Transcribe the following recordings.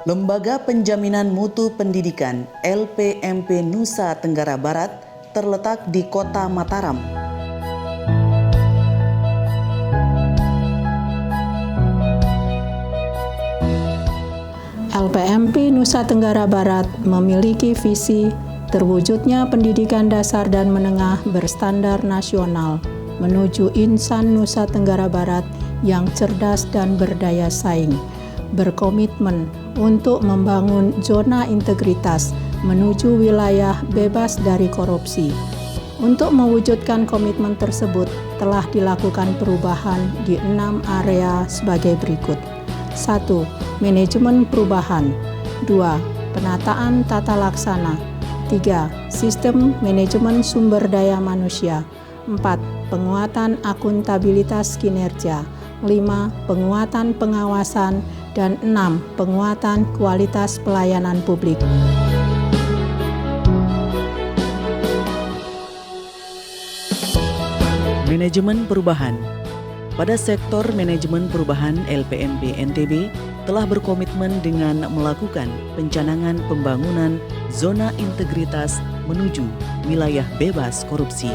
Lembaga Penjaminan Mutu Pendidikan LPMP Nusa Tenggara Barat terletak di Kota Mataram. LPMP Nusa Tenggara Barat memiliki visi terwujudnya pendidikan dasar dan menengah berstandar nasional menuju insan Nusa Tenggara Barat yang cerdas dan berdaya saing, berkomitmen untuk membangun zona integritas menuju wilayah bebas dari korupsi. Untuk mewujudkan komitmen tersebut telah dilakukan perubahan di 6 area sebagai berikut. 1. Manajemen perubahan. 2. Penataan tata laksana. 3. Sistem manajemen sumber daya manusia. 4. Penguatan akuntabilitas kinerja. 5. Penguatan pengawasan. Dan 6. Penguatan kualitas pelayanan publik. Manajemen perubahan. Pada sektor manajemen perubahan, LPMP NTB telah berkomitmen dengan melakukan pencanangan pembangunan zona integritas menuju wilayah bebas korupsi.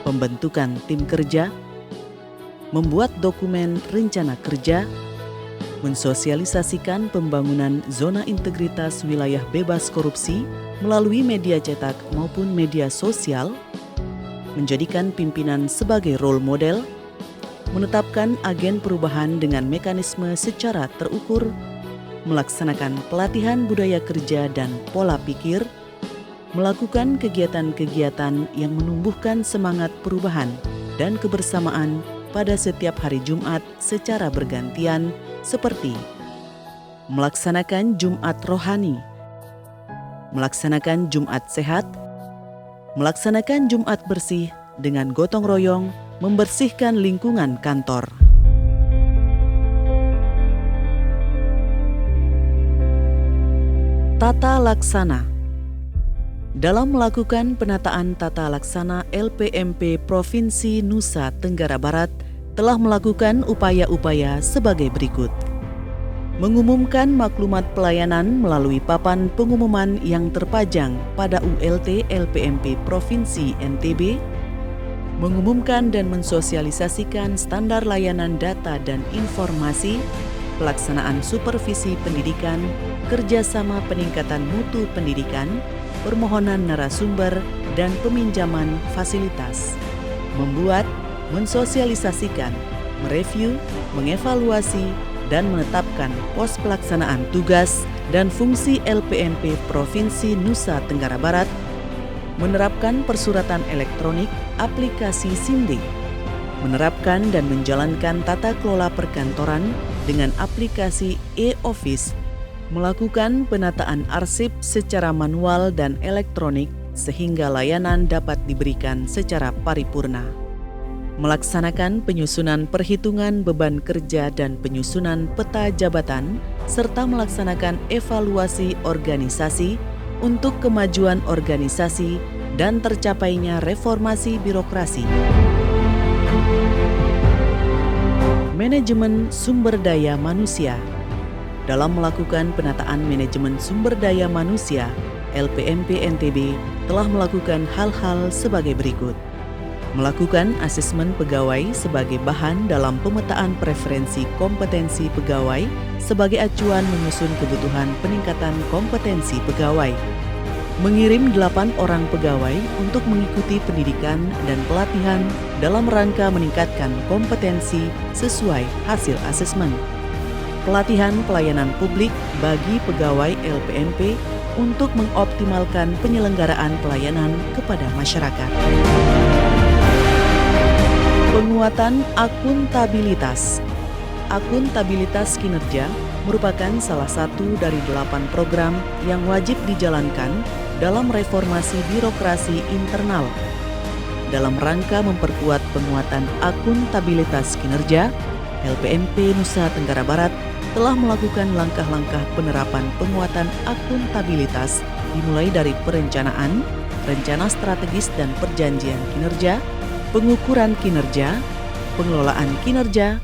Pembentukan tim kerja, membuat dokumen rencana kerja, mensosialisasikan pembangunan zona integritas wilayah bebas korupsi melalui media cetak maupun media sosial, menjadikan pimpinan sebagai role model, menetapkan agen perubahan dengan mekanisme secara terukur, melaksanakan pelatihan budaya kerja dan pola pikir, melakukan kegiatan-kegiatan yang menumbuhkan semangat perubahan dan kebersamaan pada setiap hari Jumat secara bergantian seperti melaksanakan Jumat Rohani, melaksanakan Jumat Sehat, melaksanakan Jumat Bersih dengan gotong royong membersihkan lingkungan kantor. Tata laksana. Dalam melakukan penataan tata laksana, LPMP Provinsi Nusa Tenggara Barat telah melakukan upaya-upaya sebagai berikut. Mengumumkan maklumat pelayanan melalui papan pengumuman yang terpajang pada ULT LPMP Provinsi NTB, mengumumkan dan mensosialisasikan standar layanan data dan informasi, pelaksanaan supervisi pendidikan, kerjasama peningkatan mutu pendidikan, permohonan narasumber, dan peminjaman fasilitas. Membuat, mensosialisasikan, mereview, mengevaluasi, dan menetapkan pos pelaksanaan tugas dan fungsi LPMP Provinsi Nusa Tenggara Barat, menerapkan persuratan elektronik aplikasi SINDE, menerapkan dan menjalankan tata kelola perkantoran dengan aplikasi e-office, melakukan penataan arsip secara manual dan elektronik sehingga layanan dapat diberikan secara paripurna. Melaksanakan penyusunan perhitungan beban kerja dan penyusunan peta jabatan, serta melaksanakan evaluasi organisasi untuk kemajuan organisasi dan tercapainya reformasi birokrasi. Manajemen sumber daya manusia. Dalam melakukan penataan manajemen sumber daya manusia, LPMP NTB telah melakukan hal-hal sebagai berikut. Melakukan asesmen pegawai sebagai bahan dalam pemetaan preferensi kompetensi pegawai sebagai acuan menyusun kebutuhan peningkatan kompetensi pegawai. Mengirim 8 orang pegawai untuk mengikuti pendidikan dan pelatihan dalam rangka meningkatkan kompetensi sesuai hasil asesmen. Pelatihan pelayanan publik bagi pegawai LPMP untuk mengoptimalkan penyelenggaraan pelayanan kepada masyarakat. Penguatan akuntabilitas. Akuntabilitas kinerja merupakan salah satu dari 8 program yang wajib dijalankan dalam reformasi birokrasi internal. Dalam rangka memperkuat penguatan akuntabilitas kinerja, LPMP Nusa Tenggara Barat telah melakukan langkah-langkah penerapan penguatan akuntabilitas dimulai dari perencanaan, rencana strategis dan perjanjian kinerja, pengukuran kinerja, pengelolaan kinerja,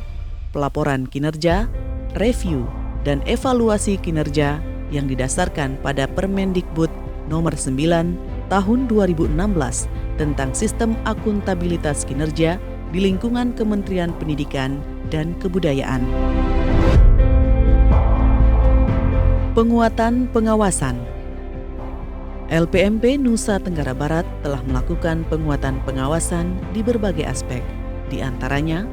pelaporan kinerja, review, dan evaluasi kinerja yang didasarkan pada Permendikbud Nomor 9 Tahun 2016 tentang Sistem Akuntabilitas Kinerja di lingkungan Kementerian Pendidikan dan Kebudayaan. Penguatan pengawasan. LPMP Nusa Tenggara Barat telah melakukan penguatan pengawasan di berbagai aspek, di antaranya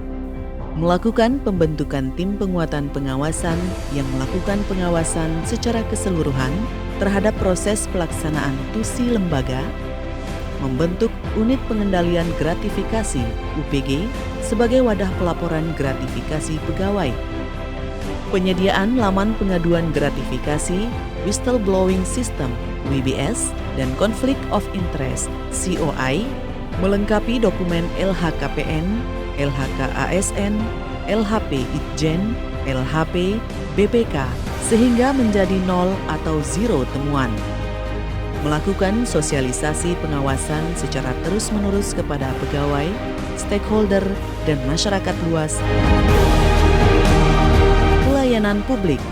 melakukan pembentukan tim penguatan pengawasan yang melakukan pengawasan secara keseluruhan terhadap proses pelaksanaan tusi lembaga, membentuk unit pengendalian gratifikasi (UPG) sebagai wadah pelaporan gratifikasi pegawai, penyediaan laman pengaduan gratifikasi Whistleblowing System (WBS) dan Conflict of Interest (COI), melengkapi dokumen LHKPN, LHKASN, LHP Itjen, LHP, BPK sehingga menjadi 0 atau 0 temuan. Melakukan sosialisasi pengawasan secara terus-menerus kepada pegawai, stakeholder, dan masyarakat luas. Pelayanan publik.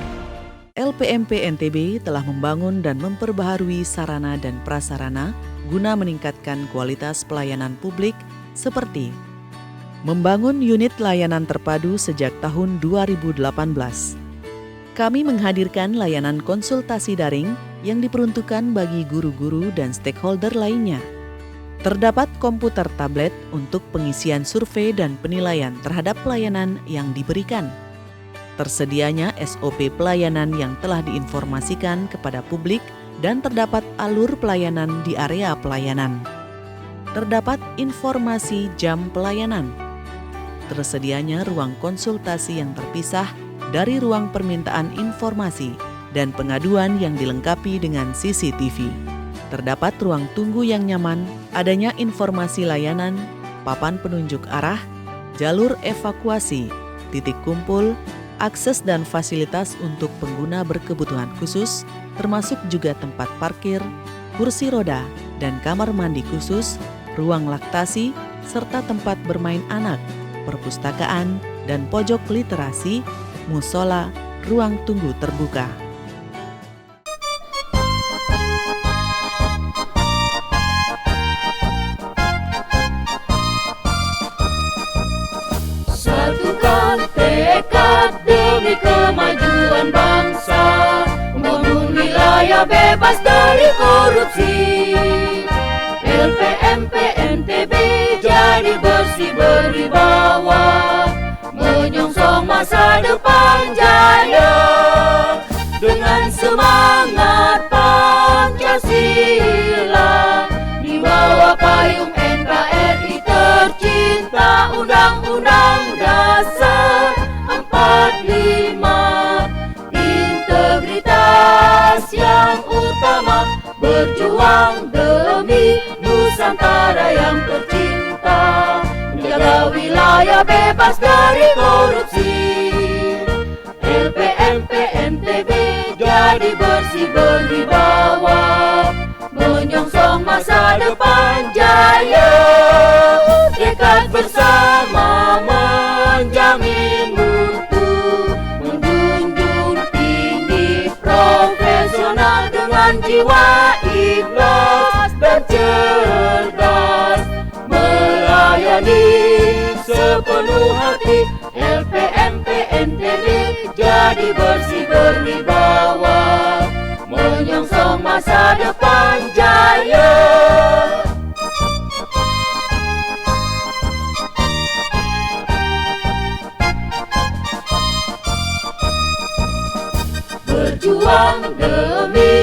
LPMP NTB telah membangun dan memperbaharui sarana dan prasarana guna meningkatkan kualitas pelayanan publik seperti membangun unit layanan terpadu sejak tahun 2018. Kami menghadirkan layanan konsultasi daring yang diperuntukkan bagi guru-guru dan stakeholder lainnya. Terdapat komputer tablet untuk pengisian survei dan penilaian terhadap pelayanan yang diberikan. Tersedianya SOP pelayanan yang telah diinformasikan kepada publik dan terdapat alur pelayanan di area pelayanan. Terdapat informasi jam pelayanan. Tersedianya ruang konsultasi yang terpisah dari ruang permintaan informasi dan pengaduan yang dilengkapi dengan CCTV. Terdapat ruang tunggu yang nyaman, adanya informasi layanan, papan penunjuk arah, jalur evakuasi, titik kumpul, akses dan fasilitas untuk pengguna berkebutuhan khusus, termasuk juga tempat parkir, kursi roda, dan kamar mandi khusus, ruang laktasi, serta tempat bermain anak, perpustakaan, dan pojok literasi, musola, ruang tunggu terbuka. Satukan tekad demi kemajuan bangsa, membangun wilayah bebas dari korupsi. LPMP NTB jadi bersih berwibawa, menyongsong masa depan jaya dengan semangat Pancasila. Di bawah payung NKRI tercinta, Undang-Undang Dasar 45, integritas yang utama, berjuang demi Nusantara yang tercinta, menjaga wilayah bebas dari korupsi. LPMP NTB jadi bersih berwibawa, menyongsong masa depan jaya, dekat bersama menjamin mutu, menjunjung tinggi profesional dengan jiwa ikhlas dan cerdas, melayani sepenuh hati. LPMP NTB jadi bersih berwibawa, menyongsong masa depan jaya. Berjuang demi